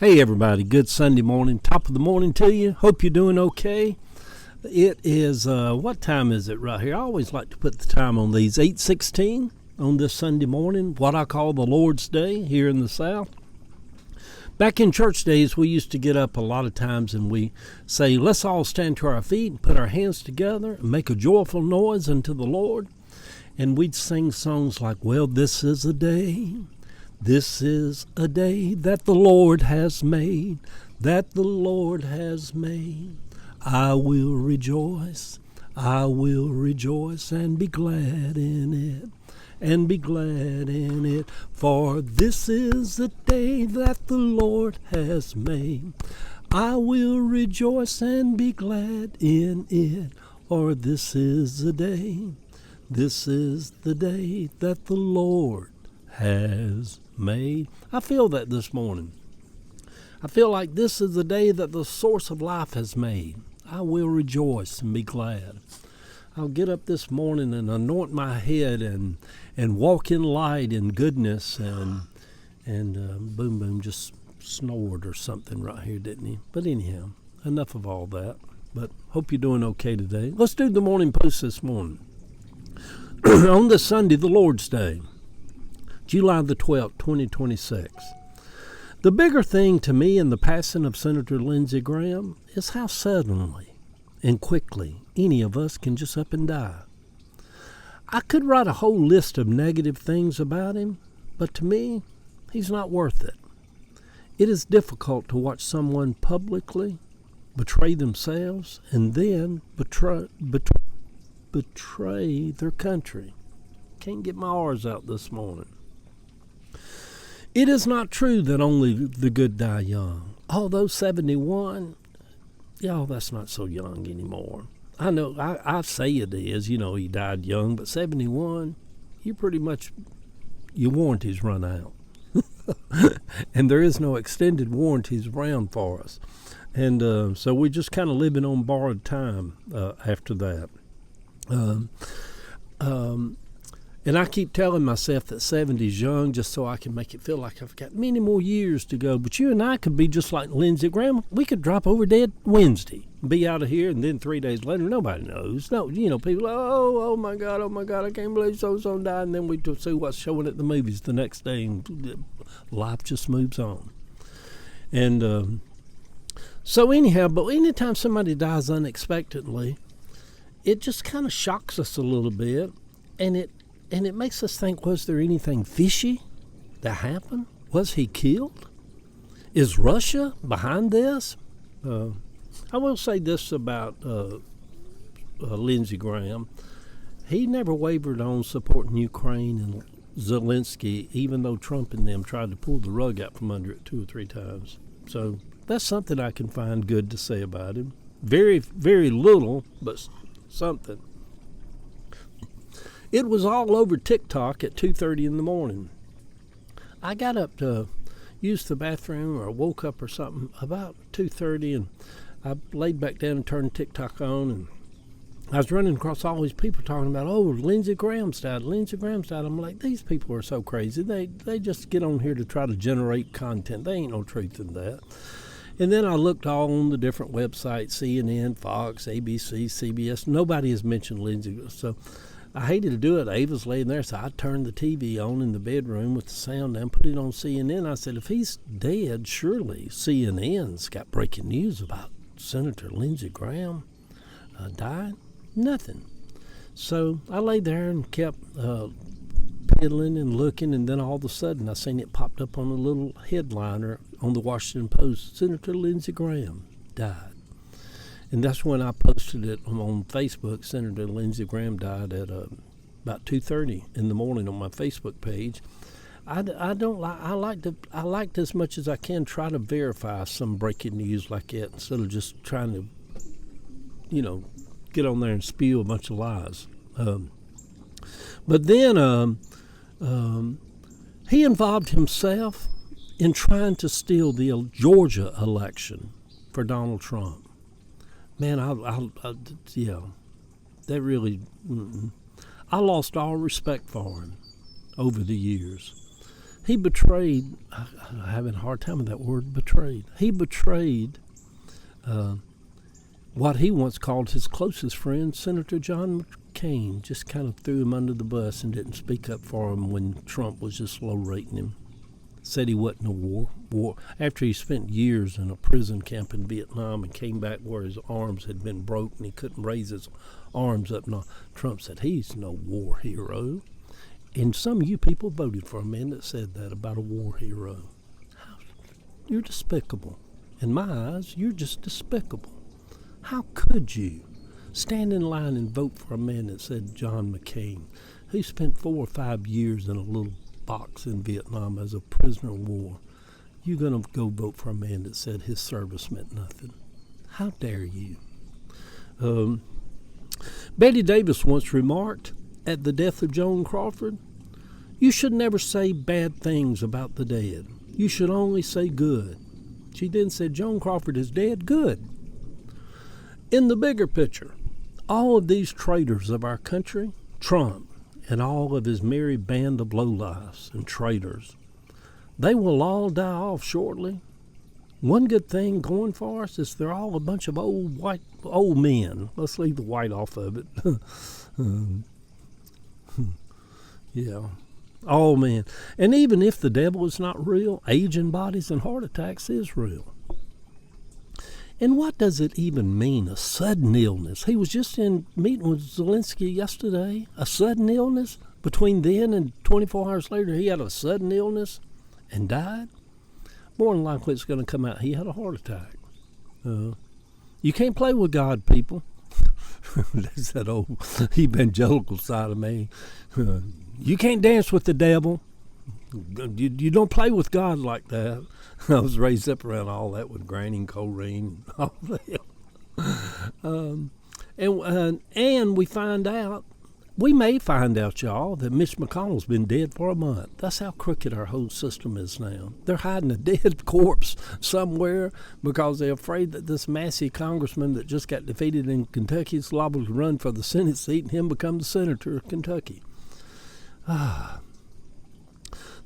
Hey everybody, good Sunday morning, top of the morning to you. Hope you're doing okay. It is, what time is it right here? I always like to put the time on these, 8:16 on this Sunday morning, what I call the Lord's Day here in the South. Back in church days, we used to get up a lot of times and we say, let's all stand to our feet and put our hands together and make a joyful noise unto the Lord. And we'd sing songs like, well, this is a day that the Lord has made, I will rejoice and be glad in it, for this is the day that the Lord has made. I will rejoice and be glad in it, for this is the day that the Lord has made. I feel that this morning. I feel like this is the day that the source of life has made. I will rejoice and be glad. I'll get up this morning and anoint my head and walk in light and goodness and Boom Boom just snored or something right here, didn't he? But anyhow, enough of all that. But hope you're doing okay today. Let's do the morning post this morning. On this Sunday, the Lord's Day, July the 12th, 2026. The bigger thing to me in the passing of Senator Lindsey Graham is how suddenly and quickly any of us can just up and die. I could write a whole list of negative things about him, but to me, he's not worth it. It is difficult to watch someone publicly betray themselves and then betray their country. Can't get my R's out this morning. It is not true that only the good die young. Although 71, that's not so young anymore. I know, I say it is, he died young, but 71, your warranties run out. And there is no extended warranties around for us. And so we're just kind of living on borrowed time after that. And I keep telling myself that 70 is young just so I can make it feel like I've got many more years to go. But you and I could be just like Lindsey Graham. We could drop over dead Wednesday, be out of here, and then 3 days later, nobody knows. No, people, oh my God, I can't believe so-and-so died. And then we see what's showing at the movies the next day, and life just moves on. And so anyhow, but anytime somebody dies unexpectedly, it just kind of shocks us a little bit, and it makes us think, was there anything fishy that happened? Was he killed? Is Russia behind this? I will say this about Lindsey Graham. He never wavered on supporting Ukraine and Zelensky, even though Trump and them tried to pull the rug out from under it 2 or 3 times. So that's something I can find good to say about him. Very, very little, but something. It was all over TikTok at 2:30 in the morning. I got up to use the bathroom or woke up or something about 2:30, and I laid back down and turned TikTok on, and I was running across all these people talking about, Lindsey Graham's died. I'm like, these people are so crazy. They just get on here to try to generate content. There ain't no truth in that. And then I looked all on the different websites, CNN, Fox, ABC, CBS. Nobody has mentioned Lindsey. So I hated to do it. Ava's laying there, so I turned the TV on in the bedroom with the sound down, put it on CNN. I said, if he's dead, surely CNN's got breaking news about Senator Lindsey Graham died. Nothing. So I lay there and kept piddling and looking, and then all of a sudden I seen it popped up on a little headliner on the Washington Post. Senator Lindsey Graham died. And that's when I posted it on Facebook. Senator Lindsey Graham died at about 2:30 in the morning on my Facebook page. I like to, as much as I can, try to verify some breaking news like that instead of just trying to, get on there and spew a bunch of lies. But then he involved himself in trying to steal the Georgia election for Donald Trump. Man, that really, I lost all respect for him over the years. He betrayed, I'm having a hard time with that word, betrayed. He betrayed what he once called his closest friend, Senator John McCain. Just kind of threw him under the bus and didn't speak up for him when Trump was just low rating him. Said he wasn't a war. After he spent years in a prison camp in Vietnam and came back where his arms had been broke and he couldn't raise his arms up, and Trump said, he's no war hero. And some of you people voted for a man that said that about a war hero. You're despicable. In my eyes, you're just despicable. How could you stand in line and vote for a man that said John McCain, who spent 4 or 5 years in a little box in Vietnam as a prisoner of war? You're going to go vote for a man that said his service meant nothing. How dare you? Betty Davis once remarked, at the death of Joan Crawford, you should never say bad things about the dead. You should only say good. She then said, Joan Crawford is dead. Good. In the bigger picture, all of these traitors of our country, Trump and all of his merry band of lowlifes and traitors, they will all die off shortly. One good thing going for us is they're all a bunch of old men. Let's leave the white off of it. Yeah, all men. And even if the devil is not real, aging bodies and heart attacks is real. And what does it even mean, a sudden illness? He was just in meeting with Zelensky yesterday. A sudden illness? Between then and 24 hours later, he had a sudden illness and died? More than likely it's going to come out he had a heart attack. You can't play with God, people. That's that old evangelical side of me. You can't dance with the devil. You don't play with God like that. I was raised up around all that with Granny and Corrine and all that. And we may find out, y'all, that Mitch McConnell's been dead for a month. That's how crooked our whole system is now. They're hiding a dead corpse somewhere because they're afraid that this Massey congressman that just got defeated in Kentucky is liable to run for the Senate seat and him become the senator of Kentucky.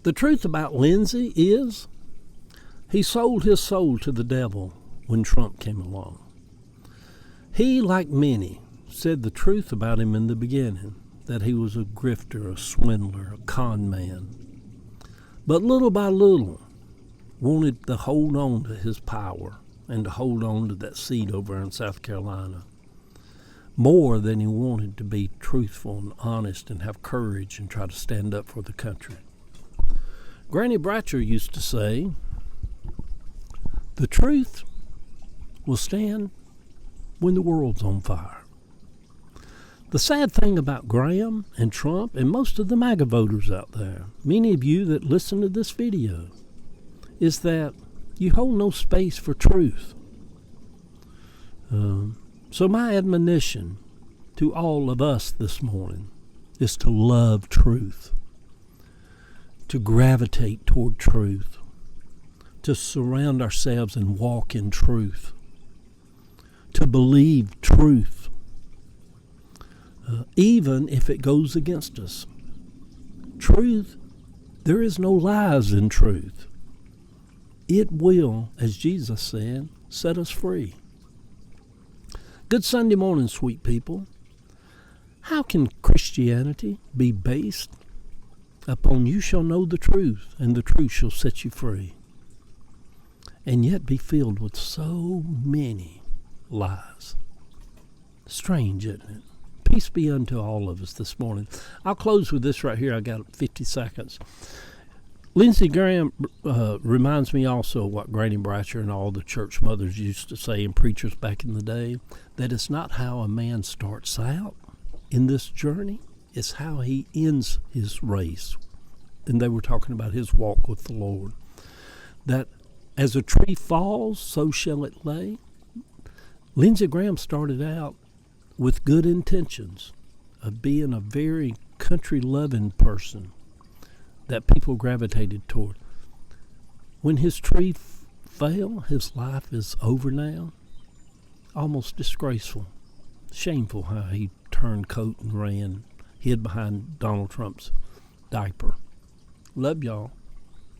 The truth about Lindsey is he sold his soul to the devil when Trump came along. He, like many, said the truth about him in the beginning, that he was a grifter, a swindler, a con man. But little by little, wanted to hold on to his power and to hold on to that seat over in South Carolina more than he wanted to be truthful and honest and have courage and try to stand up for the country. Granny Bratcher used to say, the truth will stand when the world's on fire. The sad thing about Graham and Trump and most of the MAGA voters out there, many of you that listen to this video, is that you hold no space for truth. So my admonition to all of us this morning is to love truth, to gravitate toward truth, to surround ourselves and walk in truth, to believe truth, even if it goes against us. Truth, there is no lies in truth. It will, as Jesus said, set us free. Good Sunday morning, sweet people. How can Christianity be based upon you shall know the truth, and the truth shall set you free, and yet be filled with so many lies? Strange, isn't it? Peace be unto all of us this morning. I'll close with this right here. I got 50 seconds. Lindsey Graham reminds me also of what Granny Bratcher and all the church mothers used to say and preachers back in the day, that it's not how a man starts out in this journey, it's how he ends his race. And they were talking about his walk with the Lord. That as a tree falls, so shall it lay. Lindsey Graham started out with good intentions of being a very country-loving person that people gravitated toward. When his tree fell, his life is over now. Almost disgraceful. Shameful how he turned coat and ran, hid behind Donald Trump's diaper. Love y'all.